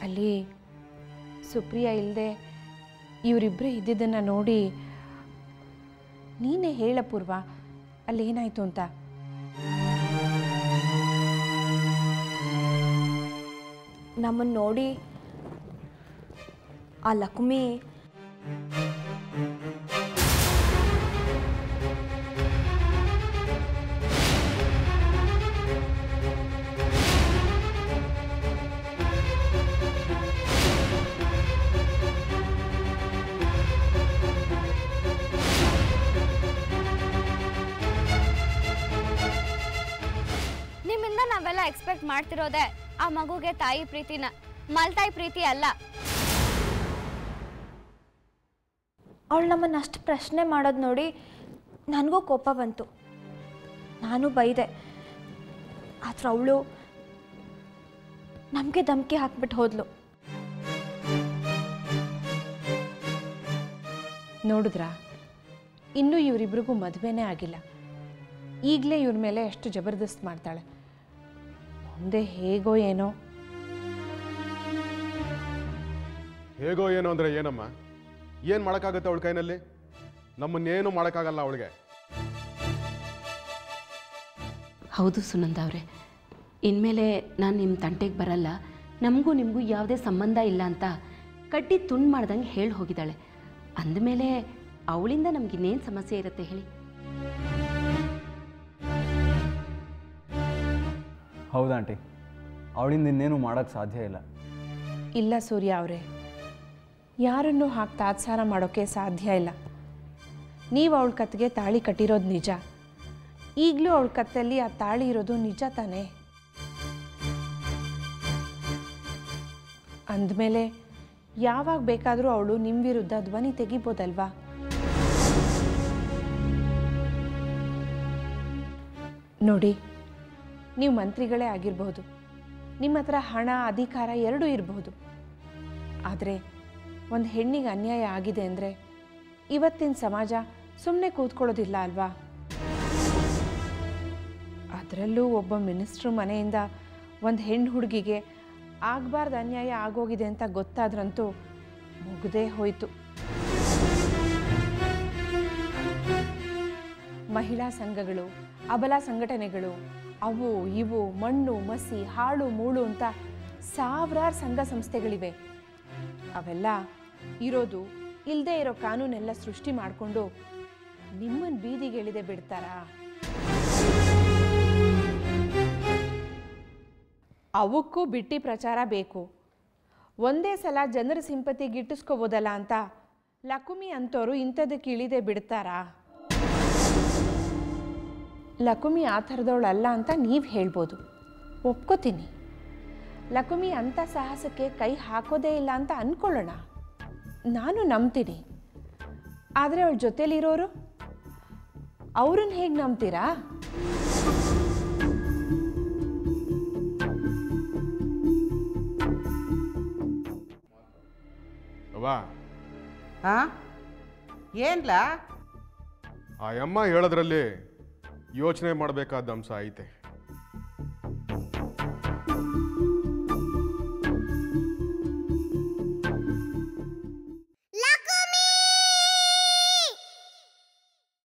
ಅಲ್ಲಿ ಸುಪ್ರಿಯಾ ಇಲ್ಲದೆ ಇವರಿಬ್ಬರೇ ಇದ್ದಿದ್ದನ್ನು ನೋಡಿ ನೀನೇ ಹೇಳ ಪೂರ್ವ ಅಲ್ಲೇನಾಯಿತು ಅಂತ. ನಮ್ಮನ್ನು ನೋಡಿ ಆ ಲಕ್ಷ್ಮಿ ನಿಮ್ಮಿಂದ ನಾವೆಲ್ಲ ಎಕ್ಸ್ಪೆಕ್ಟ್ ಮಾಡ್ತಿರೋದೆ ಆ ಮಗುಗೆ ತಾಯಿ ಪ್ರೀತಿನ, ಮಲ್ತಾಯಿ ಪ್ರೀತಿ ಅಲ್ಲ. ಅವಳು ನಮ್ಮನ್ನು ಅಷ್ಟು ಪ್ರಶ್ನೆ ಮಾಡೋದು ನೋಡಿ ನನಗೂ ಕೋಪ ಬಂತು. ನಾನು ಬೈದೆ. ಆದ್ರೆ ಅವಳು ನಮಗೆ ಧಮಕಿ ಹಾಕ್ಬಿಟ್ಟು ಹೋದ್ಲು. ನೋಡಿದ್ರಾ, ಇನ್ನೂ ಇವರಿಬ್ರಿಗೂ ಮದುವೆನೇ ಆಗಿಲ್ಲ. ಈಗಲೇ ಇವ್ರ ಮೇಲೆ ಎಷ್ಟು ಜಬರ್ದಸ್ತ್ ಮಾಡ್ತಾಳೆ. ಮುಂದೆ ಹೇಗೋ ಏನೋ. ಹೇಗೋ ಏನೋ ಅಂದರೆ ಏನಮ್ಮ? ಏನು ಮಾಡೋಕ್ಕಾಗುತ್ತೆ ಅವಳ ಕೈನಲ್ಲಿ? ನಮ್ಮನ್ನೇನು ಮಾಡೋಕ್ಕಾಗಲ್ಲ ಅವಳಿಗೆ. ಹೌದು ಸುನಂದ ಅವರೇ, ಇನ್ಮೇಲೆ ನಾನು ನಿಮ್ಮ ತಂಟೆಗೆ ಬರಲ್ಲ, ನಮಗೂ ನಿಮಗೂ ಯಾವುದೇ ಸಂಬಂಧ ಇಲ್ಲ ಅಂತ ಕಡ್ಡಿ ತುಂಡು ಮಾಡ್ದಂಗೆ ಹೇಳಿ ಹೋಗಿದ್ದಾಳೆ. ಅಂದಮೇಲೆ ಅವಳಿಂದ ನಮಗಿನ್ನೇನು ಸಮಸ್ಯೆ ಇರುತ್ತೆ ಹೇಳಿ? ಹೌದಾ ಆಂಟಿ, ಅವಳಿಂದ ಇನ್ನೇನು ಮಾಡೋಕ್ಕೆ ಸಾಧ್ಯ ಇಲ್ಲ. ಇಲ್ಲ ಸೂರ್ಯ ಅವರೇ, ಯಾರನ್ನೂ ಹಾಗೆ ತಾತ್ಸಾರ ಮಾಡೋಕ್ಕೆ ಸಾಧ್ಯ ಇಲ್ಲ. ನೀವು ಅವಳ ಕತ್ತಿಗೆ ತಾಳಿ ಕಟ್ಟಿರೋದು ನಿಜ. ಈಗಲೂ ಅವಳ ಕತ್ತಲ್ಲಿ ಆ ತಾಳಿ ಇರೋದು ನಿಜ ತಾನೇ? ಅಂದಮೇಲೆ ಯಾವಾಗ ಬೇಕಾದರೂ ಅವಳು ನಿಮ್ಮ ವಿರುದ್ಧ ಧ್ವನಿ ತೆಗಿಬೋದಲ್ವಾ? ನೋಡಿ, ನೀವು ಮಂತ್ರಿಗಳೇ ಆಗಿರಬಹುದು, ನಿಮ್ಮ ಹತ್ರ ಹಣ ಅಧಿಕಾರ ಎರಡೂ ಇರಬಹುದು. ಆದರೆ ಒಂದು ಹೆಣ್ಣಿಗೆ ಅನ್ಯಾಯ ಆಗಿದೆ ಅಂದರೆ ಇವತ್ತಿನ ಸಮಾಜ ಸುಮ್ಮನೆ ಕೂತ್ಕೊಳ್ಳೋದಿಲ್ಲ ಅಲ್ವಾ? ಅದರಲ್ಲೂ ಒಬ್ಬ ಮಿನಿಸ್ಟ್ರು ಮನೆಯಿಂದ ಒಂದು ಹೆಣ್ಣು ಹುಡುಗಿಗೆ ಆಗಬಾರ್ದು ಅನ್ಯಾಯ ಆಗೋಗಿದೆ ಅಂತ ಗೊತ್ತಾದ್ರಂತೂ ಮುಗ್ದೇ ಹೋಯಿತು. ಮಹಿಳಾ ಸಂಘಗಳು, ಅಬಲ ಸಂಘಟನೆಗಳು, ಅವು ಇವು ಮಣ್ಣು ಮಸಿ ಹಾಳು ಮೂಳು ಅಂತ ಸಾವಿರಾರು ಸಂಘ ಸಂಸ್ಥೆಗಳಿವೆ. ಅವೆಲ್ಲ ಇರೋದು ಇಲ್ಲದೆ ಇರೋ ಕಾನೂನೆಲ್ಲ ಸೃಷ್ಟಿ ಮಾಡಿಕೊಂಡು ನಿಮ್ಮನ್ನು ಬೀದಿಗೆ ಎಳೆದೇ ಬಿಡ್ತಾರಾ? ಅವಕ್ಕೂ ಬಿಟ್ಟಿ ಪ್ರಚಾರ ಬೇಕು. ಒಂದೇ ಸಲ ಜನರ ಸಿಂಪತಿ ಗಿಟ್ಟಿಸ್ಕೋಬೋದಲ್ಲ ಅಂತ ಲಕುಮಿ ಅಂತವರು ಇಂಥದಕ್ಕೆ ಇಳಿದೇ ಬಿಡ್ತಾರಾ? ಲಕುಮಿ ಆ ಥರದವಳಲ್ಲ ಅಂತ ನೀವು ಹೇಳ್ಬೋದು, ಒಪ್ಕೋತೀನಿ. ಲಕುಮಿ ಅಂಥ ಸಾಹಸಕ್ಕೆ ಕೈ ಹಾಕೋದೇ ಇಲ್ಲ ಅಂತ ಅಂದ್ಕೊಳ್ಳೋಣ, ನಾನು ನಂಬ್ತೀನಿ. ಆದರೆ ಅವಳ ಜೊತೆಲಿರೋರು, ಅವ್ರನ್ನ ಹೇಗೆ ನಂಬ್ತೀರಾ? ಆ ಅಮ್ಮ ಹೇಳೋದ್ರಲ್ಲಿ ಯೋಚನೆ ಮಾಡಬೇಕಾದ ಅಂಶ ಐತೆ.